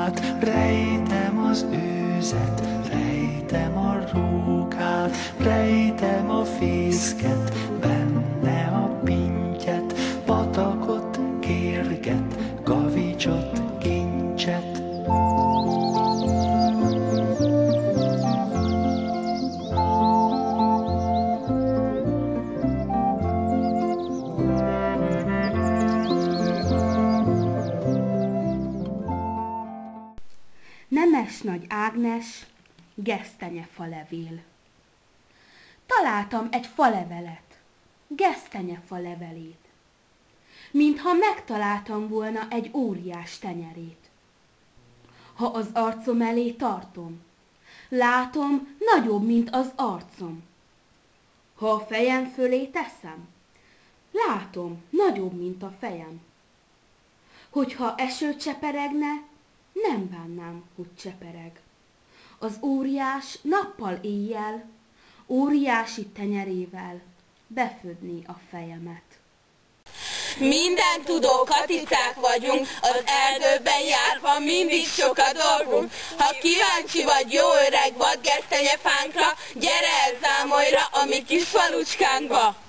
ruhát, rejtem az őzet, rejtem a rókát, rejtem a fészket, benne a pintyet, patakot, kérget, kavicsot, kincset. Nemesnagy Ágnes, gesztenyefalevél. Találtam egy falevelet, gesztenyefa levelét, mintha megtaláltam volna egy óriás tenyerét. Ha az arcom elé tartom, látom, nagyobb, mint az arcom. Ha a fejem fölé teszem, látom, nagyobb, mint a fejem. Hogyha eső cseperegne, nem bánnám, hogy csepereg. Az óriás nappal éjjel, óriási tenyerével befödni a fejemet. Mindentudó katicák vagyunk, az erdőben járva mindig sok a dolgunk. Ha kíváncsi vagy jó öreg vadgesztenyefánkra, gyere el Zámolyra, a mi kis falucskánkba!